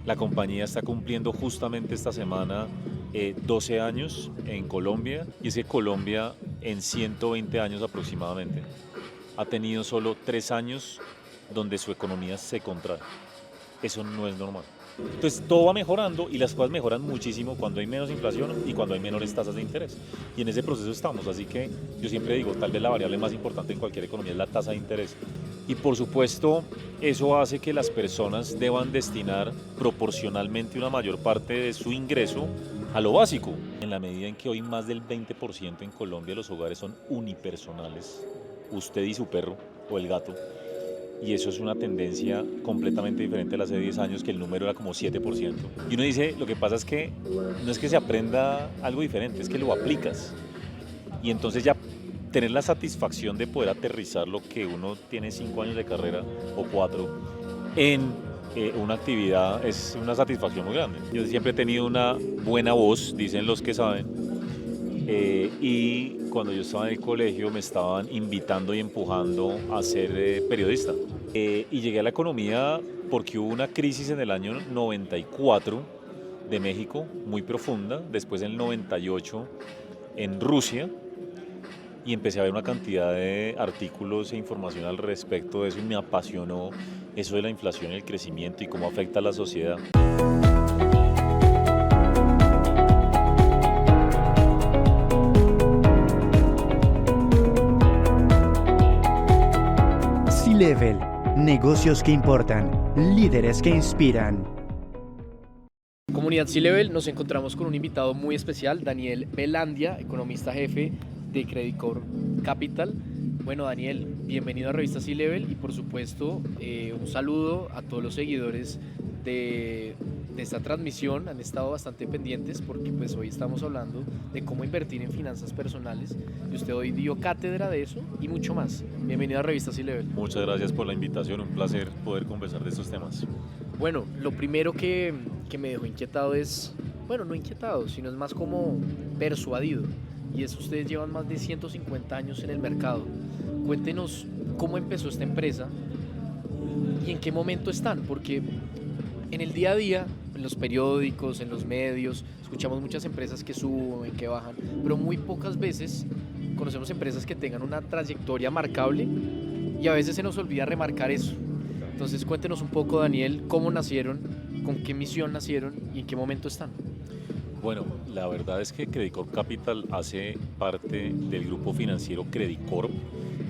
La compañía está cumpliendo justamente esta semana 12 años en Colombia, y es que Colombia en 120 años aproximadamente ha tenido solo 3 años donde su economía se contrae. Eso no es normal. Entonces todo va mejorando y las cosas mejoran muchísimo cuando hay menos inflación y cuando hay menores tasas de interés. Y en ese proceso estamos, así que yo siempre digo, tal vez la variable más importante en cualquier economía es la tasa de interés. Y por supuesto, eso hace que las personas deban destinar proporcionalmente una mayor parte de su ingreso a lo básico. En la medida en que hoy más del 20% en Colombia de los hogares son unipersonales, usted y su perro o el gato, y eso es una tendencia completamente diferente a la hace 10 años, que el número era como 7%. Y uno dice, lo que pasa es que no es que se aprenda algo diferente, es que lo aplicas. Y entonces ya tener la satisfacción de poder aterrizar lo que uno tiene 5 años de carrera o 4 en una actividad es una satisfacción muy grande. Yo siempre he tenido una buena voz, dicen los que saben, y cuando yo estaba en el colegio me estaban invitando y empujando a ser periodista. Y llegué a la economía porque hubo una crisis en el año 94 de México, muy profunda, después en el 98 en Rusia, y empecé a ver una cantidad de artículos e información al respecto de eso y me apasionó eso de la inflación y el crecimiento y cómo afecta a la sociedad. C-Level. Negocios que importan. Líderes que inspiran. Comunidad C-Level, nos encontramos con un invitado muy especial, Daniel Velandia, economista jefe de Credit Corp Capital. Bueno, Daniel, bienvenido a Revista C-Level y por supuesto un saludo a todos los seguidores de esta transmisión. Han estado bastante pendientes porque pues hoy estamos hablando de cómo invertir en finanzas personales y usted hoy dio cátedra de eso y mucho más. Bienvenido a Revista C-Level. Muchas gracias por la invitación, un placer poder conversar de estos temas. Bueno, lo primero que me dejó inquietado es, bueno, no inquietado, sino es más como persuadido. Y es que ustedes llevan más de 150 años en el mercado. Cuéntenos cómo empezó esta empresa y en qué momento están, porque en el día a día, en los periódicos, en los medios, escuchamos muchas empresas que suben, que bajan, pero muy pocas veces conocemos empresas que tengan una trayectoria marcable y a veces se nos olvida remarcar eso. Entonces cuéntenos un poco, Daniel, cómo nacieron, con qué misión nacieron y en qué momento están. Bueno, la verdad es que Credit Corp Capital hace parte del grupo financiero Credit Corp,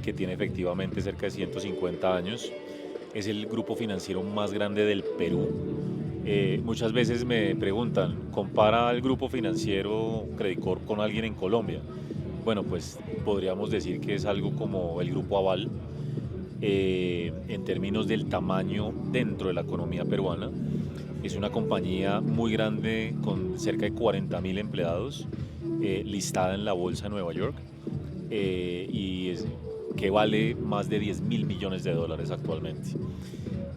que tiene efectivamente cerca de 150 años. Es el grupo financiero más grande del Perú. Muchas veces me preguntan, ¿compara el grupo financiero Credit Corp con alguien en Colombia? Bueno, pues podríamos decir que es algo como el grupo Aval, en términos del tamaño dentro de la economía peruana. Es una compañía muy grande con cerca de 40.000 empleados, listada en la bolsa de Nueva York, que vale más de 10.000 millones de dólares actualmente.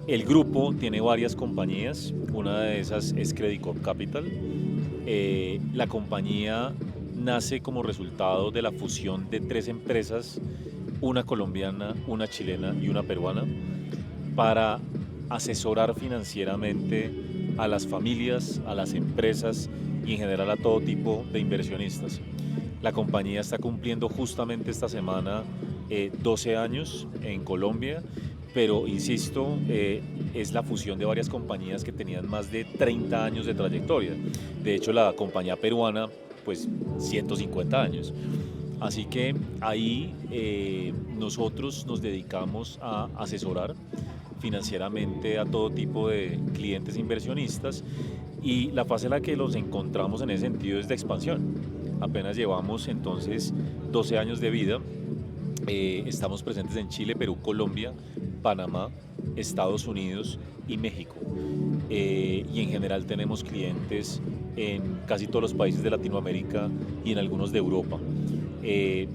El grupo tiene varias compañías, una de esas es Credit Corp Capital. La compañía nace como resultado de la fusión de 3 empresas, una colombiana, una chilena y una peruana, para asesorar financieramente a las familias, a las empresas y en general a todo tipo de inversionistas. La compañía está cumpliendo justamente esta semana 12 años en Colombia, pero insisto, es la fusión de varias compañías que tenían más de 30 años de trayectoria. De hecho, la compañía peruana, pues 150 años. Así que ahí nosotros nos dedicamos a asesorar financieramente a todo tipo de clientes inversionistas, y la fase en la que los encontramos en ese sentido es de expansión. Apenas llevamos entonces 12 años de vida. Estamos presentes en Chile, Perú, Colombia, Panamá, Estados Unidos y México. Y en general tenemos clientes en casi todos los países de Latinoamérica y en algunos de Europa.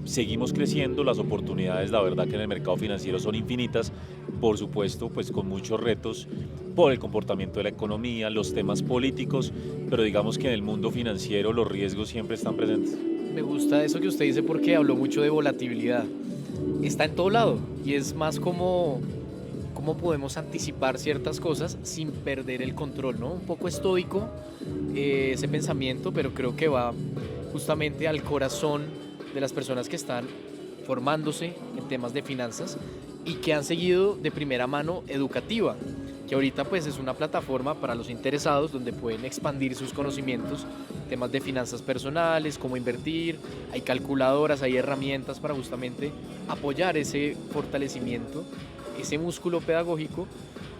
Seguimos creciendo, las oportunidades, la verdad que en el mercado financiero son infinitas, por supuesto, pues con muchos retos por el comportamiento de la economía, los temas políticos, pero digamos que en el mundo financiero los riesgos siempre están presentes. Me gusta eso que usted dice porque habló mucho de volatilidad. Está en todo lado y es más como cómo podemos anticipar ciertas cosas sin perder el control, ¿no? Un poco estoico ese pensamiento, pero creo que va justamente al corazón de las personas que están formándose en temas de finanzas y que han seguido de primera mano Educativa, que ahorita pues es una plataforma para los interesados donde pueden expandir sus conocimientos, temas de finanzas personales, cómo invertir, hay calculadoras, hay herramientas para justamente apoyar ese fortalecimiento, ese músculo pedagógico.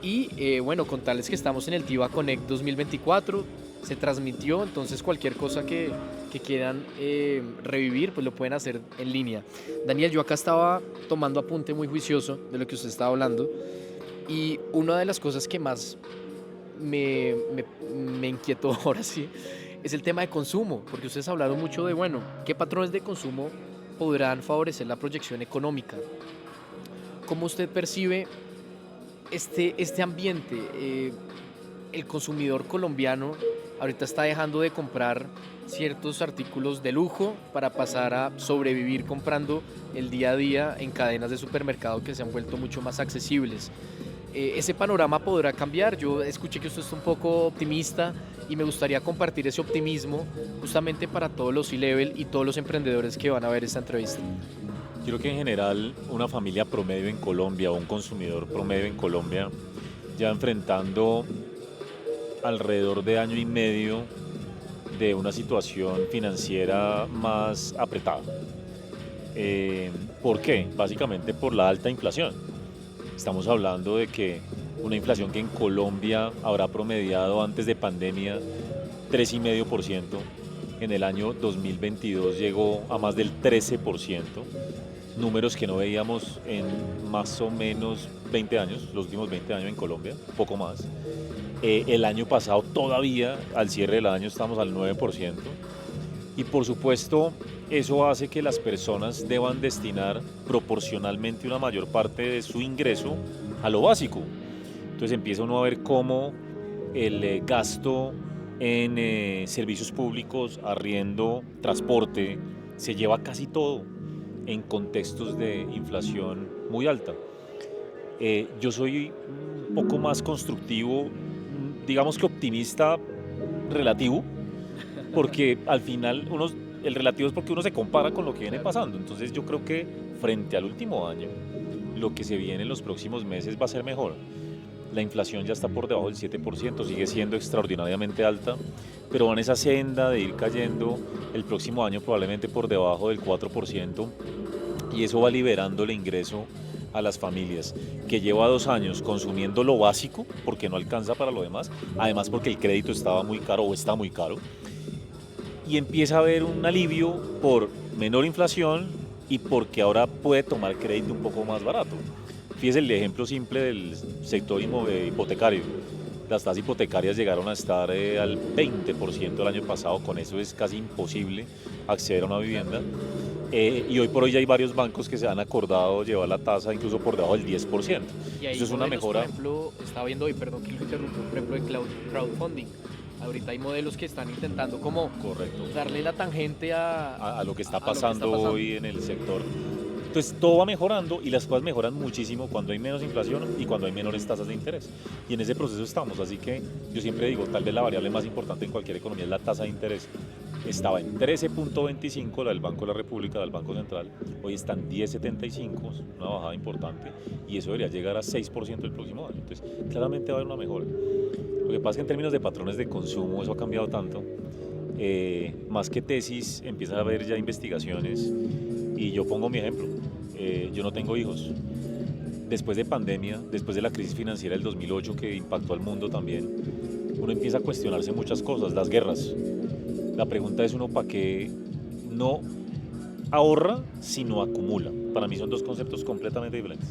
Y bueno, contarles que estamos en el TIVA Connect 2024, se transmitió, entonces cualquier cosa que quieran revivir, pues lo pueden hacer en línea. Daniel, yo acá estaba tomando apunte muy juicioso de lo que usted estaba hablando, y una de las cosas que más me inquietó ahora sí, es el tema de consumo, porque ustedes hablaron mucho de, bueno, qué patrones de consumo podrán favorecer la proyección económica. ¿Cómo usted percibe este ambiente? El consumidor colombiano ahorita está dejando de comprar ciertos artículos de lujo para pasar a sobrevivir comprando el día a día en cadenas de supermercado que se han vuelto mucho más accesibles. Ese panorama podrá cambiar. Yo escuché que usted está un poco optimista y me gustaría compartir ese optimismo justamente para todos los C-Level y todos los emprendedores que van a ver esta entrevista. Yo creo que en general una familia promedio en Colombia o un consumidor promedio en Colombia ya enfrentando alrededor de año y medio de una situación financiera más apretada. ¿Por qué? Básicamente por la alta inflación. Estamos hablando de que una inflación que en Colombia habrá promediado antes de pandemia 3,5%, en el año 2022 llegó a más del 13%, números que no veíamos en más o menos 20 años, los últimos 20 años en Colombia, poco más. El año pasado todavía, al cierre del año, estamos al 9%. Y por supuesto, eso hace que las personas deban destinar proporcionalmente una mayor parte de su ingreso a lo básico. Entonces empieza uno a ver cómo el gasto en servicios públicos, arriendo, transporte, se lleva casi todo en contextos de inflación muy alta. Yo soy un poco más constructivo, digamos que optimista relativo, porque al final el relativo es porque uno se compara con lo que viene pasando. Entonces yo creo que frente al último año, lo que se viene en los próximos meses va a ser mejor. La inflación ya está por debajo del 7%, sigue siendo extraordinariamente alta, pero va en esa senda de ir cayendo el próximo año probablemente por debajo del 4%, y eso va liberando el ingreso a las familias, que lleva 2 años consumiendo lo básico porque no alcanza para lo demás, además porque el crédito estaba muy caro o está muy caro, y empieza a haber un alivio por menor inflación y porque ahora puede tomar crédito un poco más barato. Fíjese el ejemplo simple del sector hipotecario. Las tasas hipotecarias llegaron a estar al 20% el año pasado, con eso es casi imposible acceder a una vivienda. Y hoy por hoy ya hay varios bancos que se han acordado llevar la tasa incluso por debajo del 10%. Y ahí eso es una mejora. Por ejemplo, estaba viendo hoy, perdón que lo interrumpo, por ejemplo, de crowdfunding. Ahorita hay modelos que están intentando como Correcto. darle la tangente a lo que está pasando hoy en el sector. Entonces todo va mejorando y las cosas mejoran muchísimo cuando hay menos inflación y cuando hay menores tasas de interés. Y en ese proceso estamos, así que yo siempre digo, tal vez la variable más importante en cualquier economía es la tasa de interés. Estaba en 13.25 la del Banco de la República, del Banco Central, hoy está en 10.75, una bajada importante, y eso debería llegar a 6% el próximo año. Entonces claramente va a haber una mejora. Lo que pasa es que en términos de patrones de consumo eso ha cambiado tanto. Más que tesis, empieza a haber ya investigaciones, y yo pongo mi ejemplo. Yo no tengo hijos. Después de pandemia, después de la crisis financiera del 2008 que impactó al mundo también, uno empieza a cuestionarse muchas cosas, las guerras. La pregunta es uno para qué no ahorra, sino acumula. Para mí son dos conceptos completamente diferentes.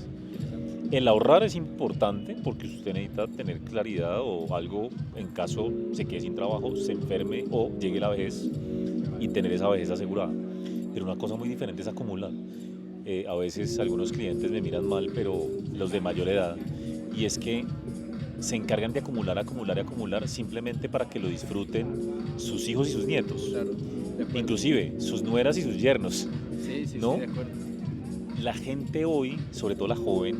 El ahorrar es importante porque usted necesita tener claridad o algo en caso se quede sin trabajo, se enferme o llegue la vejez, y tener esa vejez asegurada. Pero una cosa muy diferente es acumular. A veces algunos clientes me miran mal, pero los de mayor edad, y es que se encargan de acumular simplemente para que lo disfruten sus hijos y sus nietos, Claro, inclusive sus nueras y sus yernos. Sí, ¿no? de acuerdo. La gente hoy, sobre todo la joven,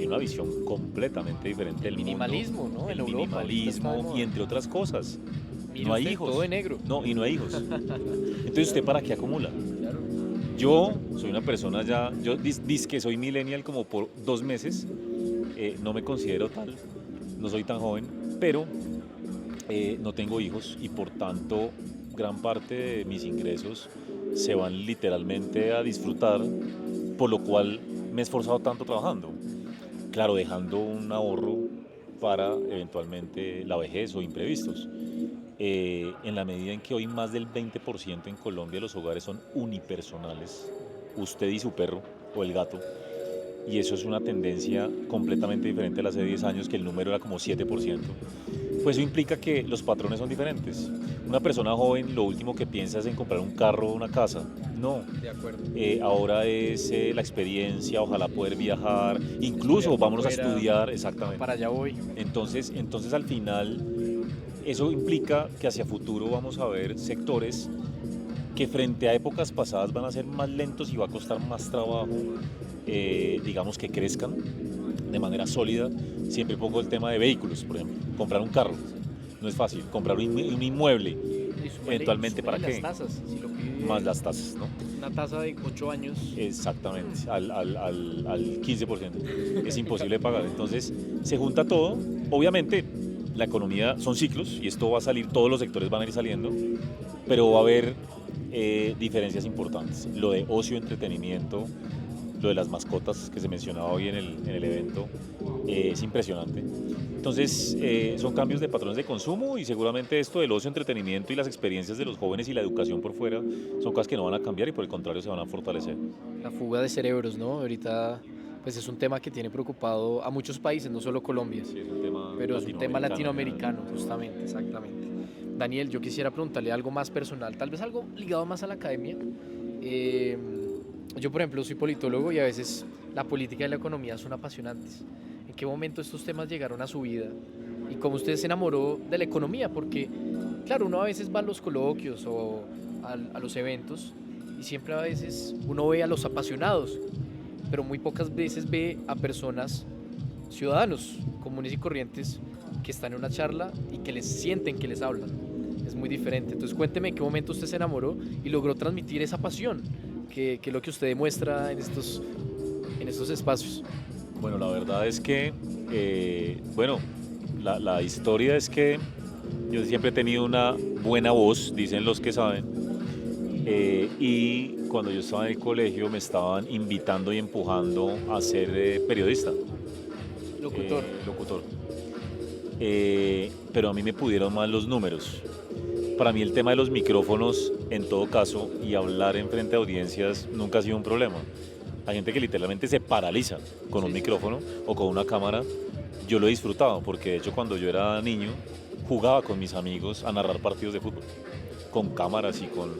tiene una visión completamente diferente del Minimalismo, mundo. ¿no? En El Europa, ahorita está de minimalismo moda. y entre otras cosas. Mire No hay usted, hijos. todo de negro. No, y no hay hijos. Entonces, ¿usted para qué acumula? Claro. Yo soy una persona ya, yo dis que soy millennial como por 2 meses, no me considero tal, no soy tan joven, pero no tengo hijos y por tanto gran parte de mis ingresos se van literalmente a disfrutar, por lo cual me he esforzado tanto trabajando. Claro, dejando un ahorro para eventualmente la vejez o imprevistos. En la medida en que hoy más del 20% en Colombia los hogares son unipersonales, usted y su perro o el gato, y eso es una tendencia completamente diferente a la hace 10 años, que el número era como 7%, pues eso implica que los patrones son diferentes. Una persona joven lo último que piensa es en comprar un carro o una casa. No, De acuerdo. ahora es la experiencia, ojalá poder viajar, incluso Estudiar vámonos a fuera. estudiar, exactamente. Para allá voy. Entonces al final, eso implica que hacia futuro vamos a ver sectores que frente a épocas pasadas van a ser más lentos y va a costar más trabajo, digamos, que crezcan de manera sólida. Siempre pongo el tema de vehículos, por ejemplo. Comprar un carro no es fácil. Comprar un inmueble, Y súmele- eventualmente, súmele ¿para qué? las tasas. Si lo pide Más las tasas, ¿no? una tasa de 8 años. Exactamente, al 15%. Es imposible de pagar. Entonces, se junta todo. Obviamente, la economía son ciclos y esto va a salir, todos los sectores van a ir saliendo, pero va a haber diferencias importantes. Lo de ocio, entretenimiento, lo de las mascotas que se mencionaba hoy en el evento, es impresionante. Entonces, son cambios de patrones de consumo y seguramente esto del ocio, entretenimiento y las experiencias de los jóvenes y la educación por fuera son cosas que no van a cambiar y por el contrario se van a fortalecer. La fuga de cerebros, ¿no? Ahorita pues es un tema que tiene preocupado a muchos países, no solo Colombia, Sí, es un tema pero es un tema latinoamericano. latinoamericano, justamente, exactamente. Daniel, yo quisiera preguntarle algo más personal, tal vez algo ligado más a la academia. Eh, yo, por ejemplo, soy politólogo y a veces la política y la economía son apasionantes. ¿En qué momento estos temas llegaron a su vida? ¿Y cómo usted se enamoró de la economía? Porque, claro, uno a veces va a los coloquios o a los eventos y siempre a veces uno ve a los apasionados, pero muy pocas veces ve a personas, ciudadanos comunes y corrientes, que están en una charla y que les sienten que les hablan. Es muy diferente. Entonces cuénteme en qué momento usted se enamoró y logró transmitir esa pasión, que es lo que usted demuestra en estos espacios. Bueno, la verdad es que, bueno, la historia es que yo siempre he tenido una buena voz, dicen los que saben, y cuando yo estaba en el colegio me estaban invitando y empujando a ser periodista. Locutor. Locutor. Pero a mí me pudieron más los números. Para mí el tema de los micrófonos, en todo caso, y hablar en frente a audiencias nunca ha sido un problema. Hay gente que literalmente se paraliza con un micrófono o con una cámara. Yo lo he disfrutado porque de hecho cuando yo era niño jugaba con mis amigos a narrar partidos de fútbol, con cámaras y con...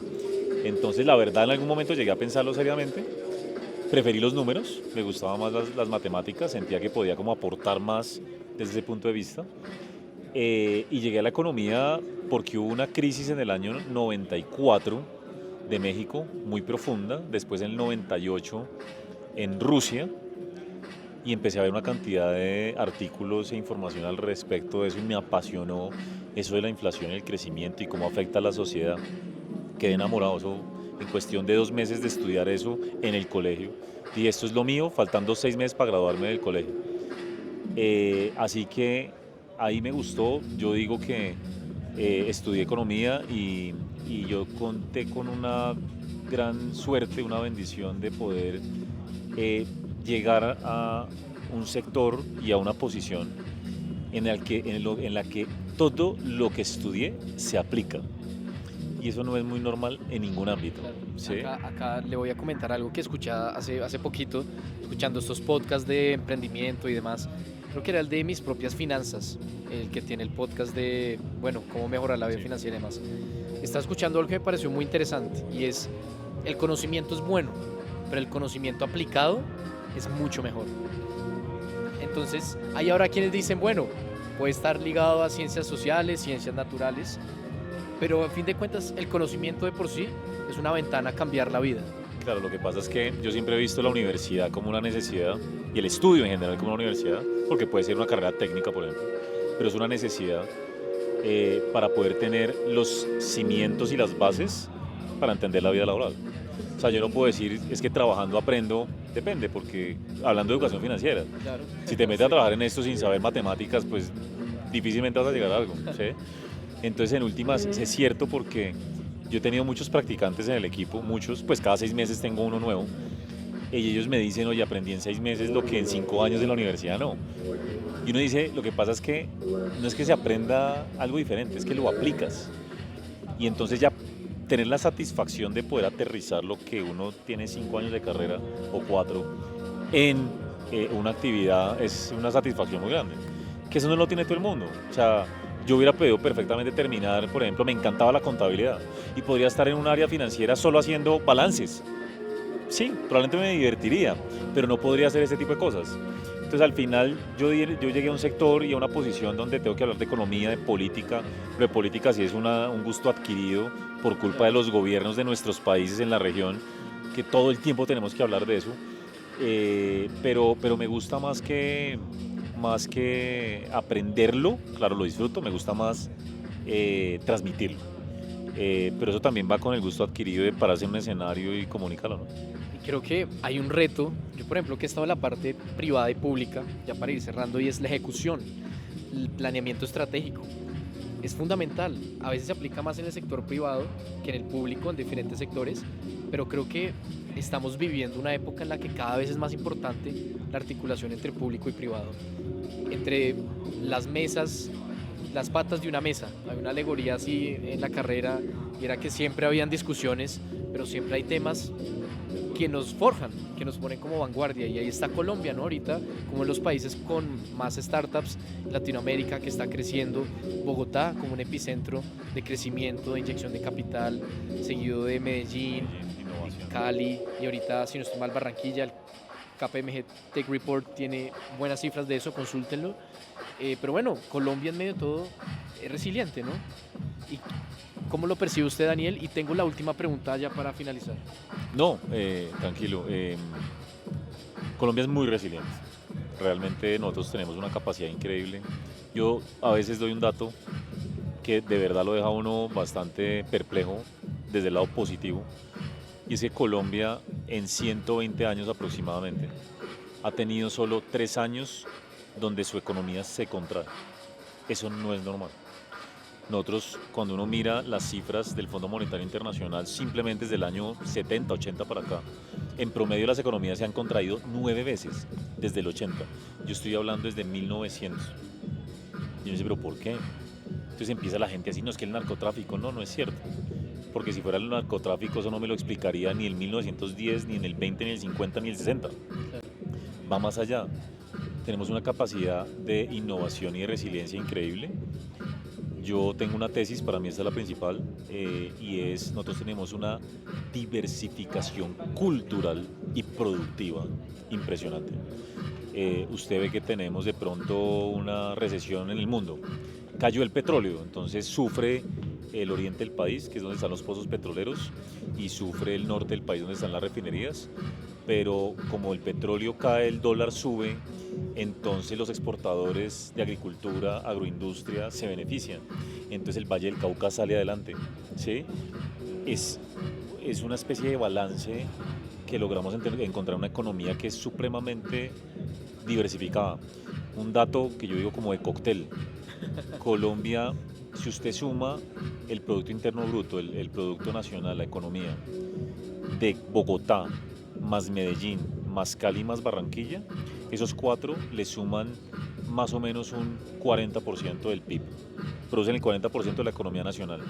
Entonces la verdad en algún momento llegué a pensarlo seriamente. Preferí los números, me gustaban más las matemáticas, sentía que podía como aportar más desde ese punto de vista. Y llegué a la economía porque hubo una crisis en el año 94 de México, muy profunda, después en el 98 en Rusia, y empecé a ver una cantidad de artículos e información al respecto de eso y me apasionó eso de la inflación y el crecimiento y cómo afecta a la sociedad. Quedé enamorado, eso, en cuestión de 2 meses de estudiar eso en el colegio. Y esto es lo mío, faltando 6 meses para graduarme del colegio. Así que ahí me gustó, yo digo que estudié economía y yo conté con una gran suerte, una bendición de poder llegar a un sector y a una posición en la que todo lo que estudié se aplica. Y eso no es muy normal en ningún ámbito. Claro. ¿Sí? Acá le voy a comentar algo que escuché hace poquito, escuchando estos podcasts de emprendimiento y demás. Creo que era el de Mis Propias Finanzas, el que tiene el podcast de, bueno, cómo mejorar la vida financiera y demás. Estaba escuchando algo que me pareció muy interesante y es, el conocimiento es bueno, pero el conocimiento aplicado es mucho mejor. Entonces, hay ahora quienes dicen, bueno, puede estar ligado a ciencias sociales, ciencias naturales, pero a fin de cuentas el conocimiento de por sí es una ventana a cambiar la vida. Claro, lo que pasa es que yo siempre he visto la universidad como una necesidad y el estudio en general como una universidad, porque puede ser una carrera técnica, por ejemplo, pero es una necesidad para poder tener los cimientos y las bases para entender la vida laboral. O sea, yo no puedo decir, es que trabajando aprendo, depende, porque hablando de educación financiera, Claro. si te metes a trabajar en esto sin saber matemáticas, pues difícilmente vas a llegar a algo, ¿sí? Entonces, en últimas, es cierto porque yo he tenido muchos practicantes en el equipo, muchos, pues cada 6 meses tengo uno nuevo, y ellos me dicen, oye, aprendí en 6 meses lo que en 5 años de la universidad no. Y uno dice, lo que pasa es que no es que se aprenda algo diferente, es que lo aplicas. Y entonces ya tener la satisfacción de poder aterrizar lo que uno tiene 5 años de carrera o 4 en una actividad es una satisfacción muy grande. Que eso no lo tiene todo el mundo. O sea, yo hubiera podido perfectamente terminar, por ejemplo, me encantaba la contabilidad y podría estar en un área financiera solo haciendo balances. Sí, probablemente me divertiría, pero no podría hacer ese tipo de cosas. Entonces al final yo llegué a un sector y a una posición donde tengo que hablar de economía, de política, pero de política sí es un gusto adquirido por culpa de los gobiernos de nuestros países en la región, que todo el tiempo tenemos que hablar de eso, pero me gusta más que aprenderlo, claro lo disfruto, me gusta más transmitirlo. Pero eso también va con el gusto adquirido de pararse en un escenario y comunicarlo, ¿no? Y creo que hay un reto, yo por ejemplo que he estado en la parte privada y pública, ya para ir cerrando, y es la ejecución, el planeamiento estratégico. Es fundamental, a veces se aplica más en el sector privado que en el público, en diferentes sectores, pero creo que estamos viviendo una época en la que cada vez es más importante la articulación entre público y privado, entre las mesas, las patas de una mesa. Hay una alegoría así en la carrera y era que siempre habían discusiones, pero siempre hay temas que nos forjan, que nos ponen como vanguardia, y ahí está Colombia, ¿no? Ahorita, como en los países con más startups, Latinoamérica que está creciendo, Bogotá como un epicentro de crecimiento, de inyección de capital, seguido de Medellín, Cali, y ahorita, si no estoy mal, Barranquilla. El KPMG Tech Report tiene buenas cifras de eso, consúltenlo. Pero bueno, Colombia en medio de todo es resiliente, ¿no? ¿Y cómo lo percibe usted, Daniel? Y tengo la última pregunta ya para finalizar. No, tranquilo. Colombia es muy resiliente. Realmente nosotros tenemos una capacidad increíble. Yo a veces doy un dato que de verdad lo deja a uno bastante perplejo desde el lado positivo. Y es que Colombia en 120 años aproximadamente ha tenido solo 3 años donde su economía se contrae. Eso no es normal. Nosotros, cuando uno mira las cifras del Fondo Monetario Internacional, simplemente desde el año 70, 80 para acá, en promedio las economías se han contraído 9 veces desde el 80. Yo estoy hablando desde 1900. Y uno dice, ¿pero por qué? Entonces empieza la gente así, no es que el narcotráfico, no es cierto. Porque si fuera el narcotráfico, eso no me lo explicaría ni en 1910, ni en el 20, ni el 50, ni el 60. Va más allá. Tenemos una capacidad de innovación y de resiliencia increíble. Yo tengo una tesis, para mí esta es la principal, y es, nosotros tenemos una diversificación cultural y productiva impresionante. Usted ve que tenemos de pronto una recesión en el mundo. Cayó el petróleo, entonces sufre el oriente del país, que es donde están los pozos petroleros, y sufre el norte del país, donde están las refinerías. Pero como el petróleo cae, el dólar sube, entonces los exportadores de agricultura, agroindustria se benefician. Entonces el Valle del Cauca sale adelante, ¿sí? Es una especie de balance que logramos encontrar una economía que es supremamente diversificada. Un dato que yo digo como de cóctel. Colombia, si usted suma el Producto Interno Bruto, el Producto Nacional, la economía de Bogotá, más Medellín, más Cali, más Barranquilla, esos 4 le suman más o menos un 40% del PIB. Producen el 40% de la economía nacional.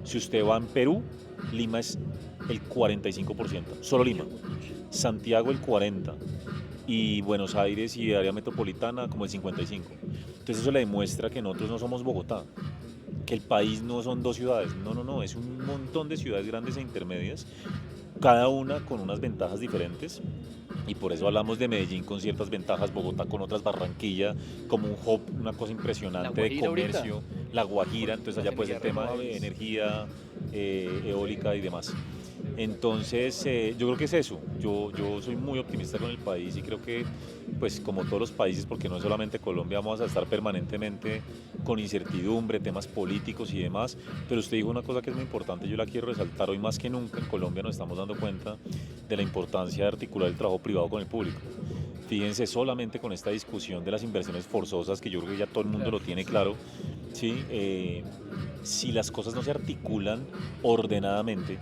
Si usted va en Perú, Lima es el 45%, solo Lima. Santiago el 40%, y Buenos Aires y área metropolitana como el 55%. Entonces eso le demuestra que nosotros no somos Bogotá, que el país no son 2 ciudades, no, es un montón de ciudades grandes e intermedias, cada una con unas ventajas diferentes, y por eso hablamos de Medellín con ciertas ventajas, Bogotá con otras, Barranquilla como un hub, una cosa impresionante de comercio, ahorita. La Guajira, entonces allá puede ser tema de energía eólica y demás. Entonces, yo creo que es eso. Yo soy muy optimista con el país y creo que, pues como todos los países, porque no es solamente Colombia, vamos a estar permanentemente con incertidumbre, temas políticos y demás. Pero usted dijo una cosa que es muy importante, yo la quiero resaltar. Hoy más que nunca en Colombia nos estamos dando cuenta de la importancia de articular el trabajo privado con el público. Fíjense solamente con esta discusión de las inversiones forzosas, que yo creo que ya todo el mundo lo tiene claro, ¿sí? Si las cosas no se articulan ordenadamente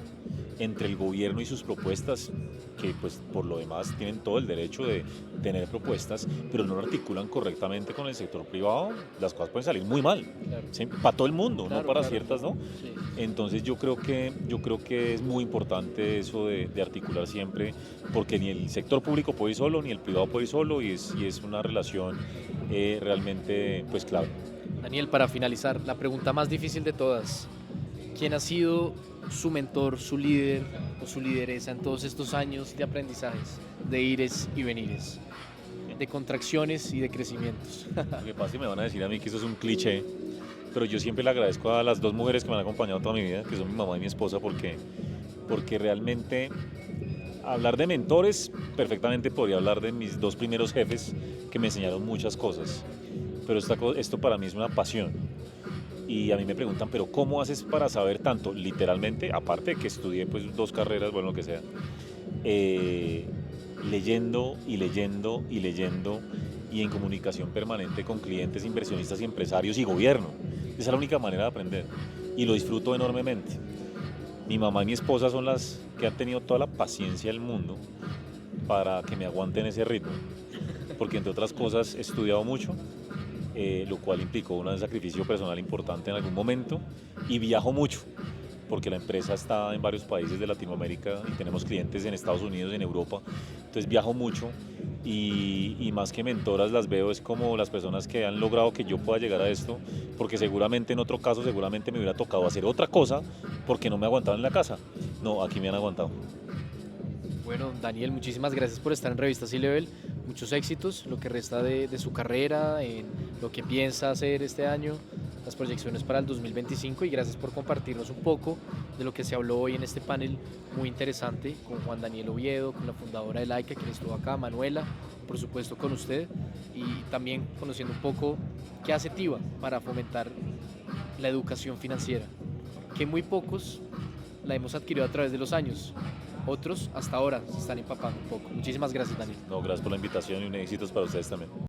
entre el gobierno y sus propuestas, que pues por lo demás tienen todo el derecho de tener propuestas, pero no lo articulan correctamente con el sector privado, las cosas pueden salir muy mal, Claro. ¿sí? Para todo el mundo, Claro, no para claro. ciertas, ¿no? Sí. Entonces yo creo que es muy importante eso de articular siempre, porque ni el sector público puede ir solo, ni el privado puede ir solo, y es una relación realmente pues clave. Daniel, para finalizar, la pregunta más difícil de todas. ¿Quién ha sido su mentor, su líder o su lideresa en todos estos años de aprendizajes, de ires y venires, de contracciones y de crecimientos? Lo que pasa es que me van a decir a mí que eso es un cliché, pero yo siempre le agradezco a las dos mujeres que me han acompañado toda mi vida, que son mi mamá y mi esposa, porque realmente hablar de mentores, perfectamente podría hablar de mis dos primeros jefes que me enseñaron muchas cosas, pero esto para mí es una pasión. Y a mí me preguntan, pero ¿cómo haces para saber tanto? Literalmente, aparte de que estudié pues 2 carreras, bueno, lo que sea, leyendo y leyendo y leyendo y en comunicación permanente con clientes, inversionistas y empresarios y gobierno. Esa es la única manera de aprender y lo disfruto enormemente. Mi mamá y mi esposa son las que han tenido toda la paciencia del mundo para que me aguanten ese ritmo, porque entre otras cosas he estudiado mucho, lo cual implicó un sacrificio personal importante en algún momento, y viajo mucho porque la empresa está en varios países de Latinoamérica y tenemos clientes en Estados Unidos, en Europa, entonces viajo mucho y más que mentoras las veo es como las personas que han logrado que yo pueda llegar a esto, porque seguramente en otro caso seguramente me hubiera tocado hacer otra cosa porque no me aguantaban en la casa. No, aquí me han aguantado. Bueno, Daniel, muchísimas gracias por estar en Revista C-Level. Muchos éxitos, lo que resta de su carrera, en lo que piensa hacer este año, las proyecciones para el 2025, y gracias por compartirnos un poco de lo que se habló hoy en este panel muy interesante con Juan Daniel Oviedo, con la fundadora de Laika, quien estuvo acá, Manuela, por supuesto con usted, y también conociendo un poco qué hace TIBA para fomentar la educación financiera, que muy pocos la hemos adquirido a través de los años. Otros hasta ahora se están empapando un poco. Muchísimas gracias, Daniel. No, gracias por la invitación y un éxitos para ustedes también.